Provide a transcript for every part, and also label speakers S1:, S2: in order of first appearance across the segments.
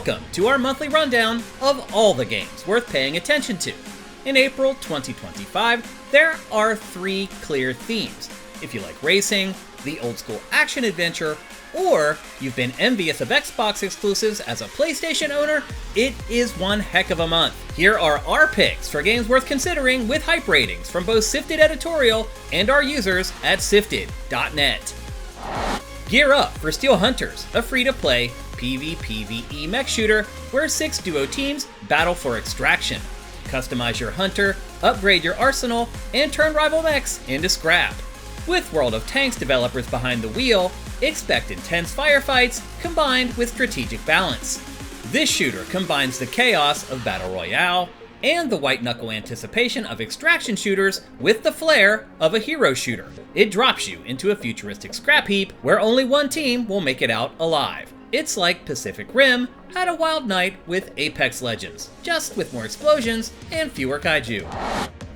S1: Welcome to our monthly rundown of all the games worth paying attention to. In April 2025, there are 3 clear themes. If you like racing, the old school action adventure, or you've been envious of Xbox exclusives as a PlayStation owner, it is one heck of a month. Here are our picks for games worth considering with hype ratings from both SIFTD editorial and our users at SIFTD.net. Gear up for Steel Hunters, a free-to-play PvPvE mech shooter where 6 duo teams battle for extraction. Customize your hunter, upgrade your arsenal, and turn rival mechs into scrap. With World of Tanks developers behind the wheel, expect intense firefights combined with strategic balance. This shooter combines the chaos of Battle Royale and the white-knuckle anticipation of extraction shooters with the flair of a hero shooter. It drops you into a futuristic scrap heap where only one team will make it out alive. It's like Pacific Rim had a wild night with Apex Legends, just with more explosions and fewer kaiju.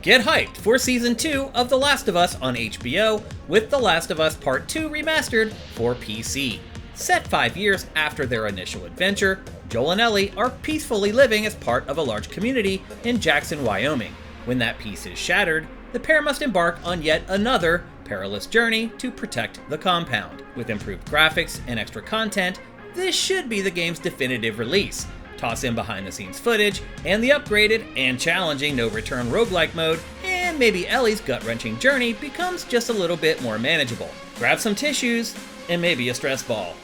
S1: Get hyped for Season 2 of The Last of Us on HBO with The Last of Us Part 2 remastered for PC. Set 5 years after their initial adventure, Joel and Ellie are peacefully living as part of a large community in Jackson, Wyoming. When that peace is shattered, the pair must embark on yet another perilous journey to protect the compound. With improved graphics and extra content, this should be the game's definitive release. Toss in behind-the-scenes footage, and the upgraded and challenging no-return roguelike mode, and maybe Ellie's gut-wrenching journey becomes just a little bit more manageable. Grab some tissues, and maybe a stress ball.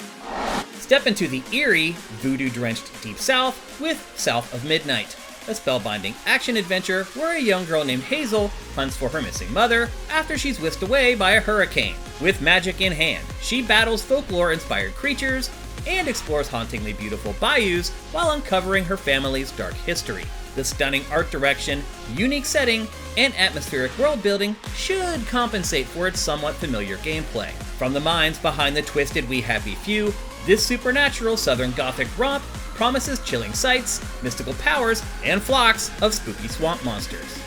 S1: Step into the eerie, voodoo-drenched Deep South with South of Midnight, a spellbinding action-adventure where a young girl named Hazel hunts for her missing mother after she's whisked away by a hurricane. With magic in hand, she battles folklore-inspired creatures and explores hauntingly beautiful bayous while uncovering her family's dark history. The stunning art direction, unique setting, and atmospheric world building should compensate for its somewhat familiar gameplay. From the minds behind the twisted We Happy Few, this supernatural southern gothic romp promises chilling sights, mystical powers, and flocks of spooky swamp monsters.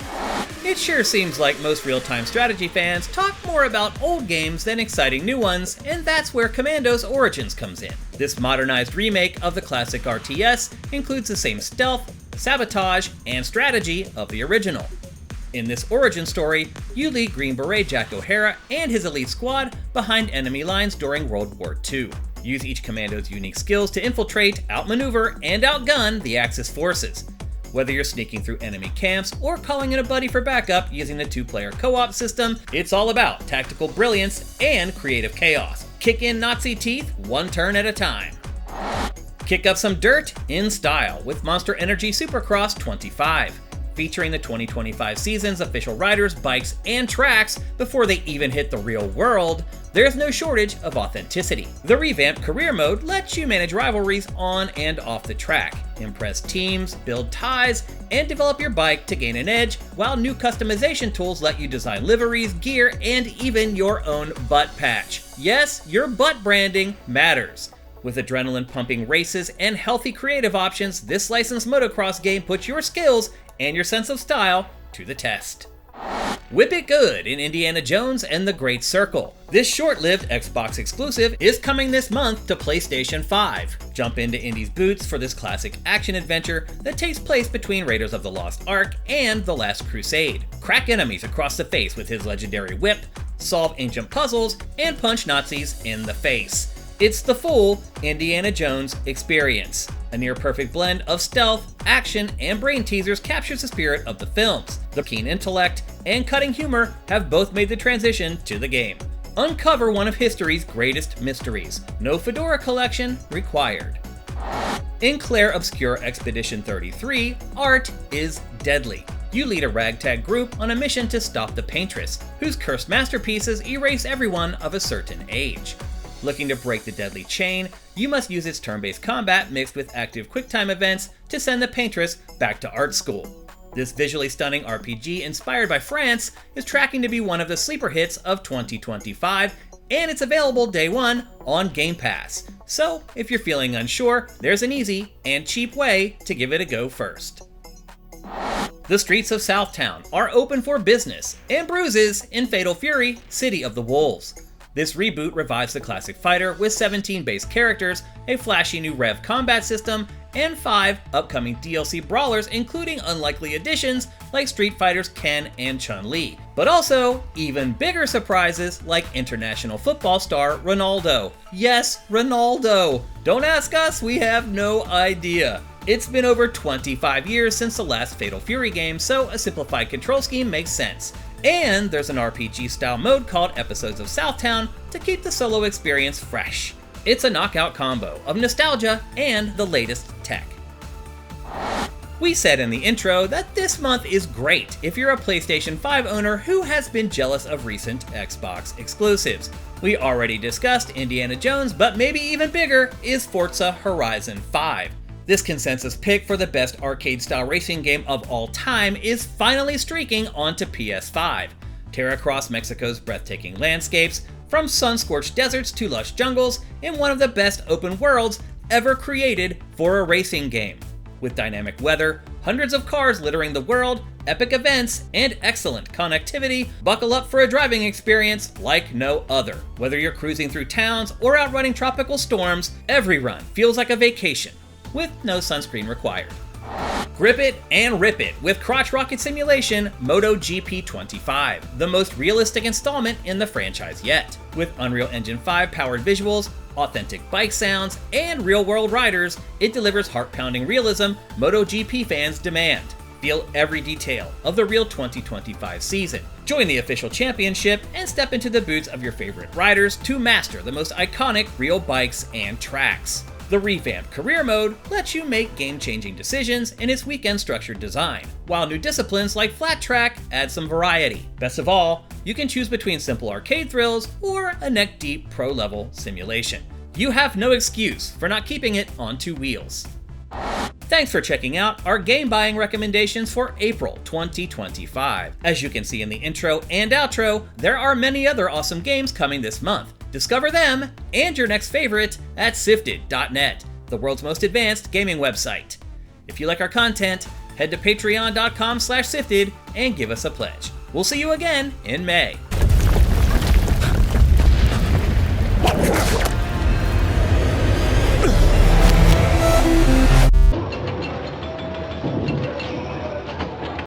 S1: It sure seems like most real-time strategy fans talk more about old games than exciting new ones, and that's where Commandos Origins comes in. This modernized remake of the classic RTS includes the same stealth, sabotage, and strategy of the original. In this origin story, you lead Green Beret Jack O'Hara and his elite squad behind enemy lines during World War II. Use each commando's unique skills to infiltrate, outmaneuver, and outgun the Axis forces. Whether you're sneaking through enemy camps or calling in a buddy for backup using the 2-player co-op system, it's all about tactical brilliance and creative chaos. Kick in Nazi teeth one turn at a time. Kick up some dirt in style with Monster Energy Supercross 25. Featuring the 2025 season's official riders, bikes, and tracks before they even hit the real world, there's no shortage of authenticity. The revamped career mode lets you manage rivalries on and off the track, impress teams, build ties, and develop your bike to gain an edge, while new customization tools let you design liveries, gear, and even your own butt patch. Yes, your butt branding matters. With adrenaline-pumping races and healthy creative options, this licensed motocross game puts your skills and your sense of style to the test. Whip it good in Indiana Jones and the Great Circle. This short-lived Xbox exclusive is coming this month to PlayStation 5. Jump into Indy's boots for this classic action-adventure that takes place between Raiders of the Lost Ark and The Last Crusade. Crack enemies across the face with his legendary whip, solve ancient puzzles, and punch Nazis in the face. It's the full Indiana Jones experience. A near-perfect blend of stealth, action, and brain teasers captures the spirit of the films. The keen intellect and cutting humor have both made the transition to the game. Uncover one of history's greatest mysteries. No Fedora collection required. In Clair Obscur Expedition 33, art is deadly. You lead a ragtag group on a mission to stop the Paintress, whose cursed masterpieces erase everyone of a certain age. Looking to break the deadly chain, you must use its turn-based combat mixed with active QuickTime events to send the Paintress back to art school. This visually stunning RPG inspired by France is tracking to be one of the sleeper hits of 2025, and it's available day one on Game Pass. So, if you're feeling unsure, there's an easy and cheap way to give it a go first. The streets of Southtown are open for business and bruises in Fatal Fury: City of the Wolves. This reboot revives the classic fighter with 17 base characters, a flashy new Rev combat system, and 5 upcoming DLC brawlers, including unlikely additions like Street Fighter's Ken and Chun-Li. But also, even bigger surprises like international football star Ronaldo. Yes, Ronaldo! Don't ask us, we have no idea. It's been over 25 years since the last Fatal Fury game, so a simplified control scheme makes sense. And there's an RPG-style mode called Episodes of Southtown to keep the solo experience fresh. It's a knockout combo of nostalgia and the latest tech. We said in the intro that this month is great if you're a PlayStation 5 owner who has been jealous of recent Xbox exclusives. We already discussed Indiana Jones, but maybe even bigger is Forza Horizon 5. This consensus pick for the best arcade-style racing game of all time is finally streaking onto PS5. Tear across Mexico's breathtaking landscapes, from sun-scorched deserts to lush jungles, in one of the best open worlds ever created for a racing game. With dynamic weather, hundreds of cars littering the world, epic events, and excellent connectivity, buckle up for a driving experience like no other. Whether you're cruising through towns or outrunning tropical storms, every run feels like a vacation, with no sunscreen required. Grip it and rip it with crotch rocket simulation MotoGP 25, the most realistic installment in the franchise yet. With Unreal Engine 5 powered visuals, authentic bike sounds, and real-world riders, it delivers heart-pounding realism MotoGP fans demand. Feel every detail of the real 2025 season. Join the official championship and step into the boots of your favorite riders to master the most iconic real bikes and tracks. The revamped Career Mode lets you make game-changing decisions in its weekend-structured design, while new disciplines like Flat Track add some variety. Best of all, you can choose between simple arcade thrills or a neck-deep pro-level simulation. You have no excuse for not keeping it on 2 wheels. Thanks for checking out our game buying recommendations for April 2025. As you can see in the intro and outro, there are many other awesome games coming this month. Discover them and your next favorite at SIFTD.net, the world's most advanced gaming website. If you like our content, head to patreon.com/SIFTD and give us a pledge. We'll see you again in May.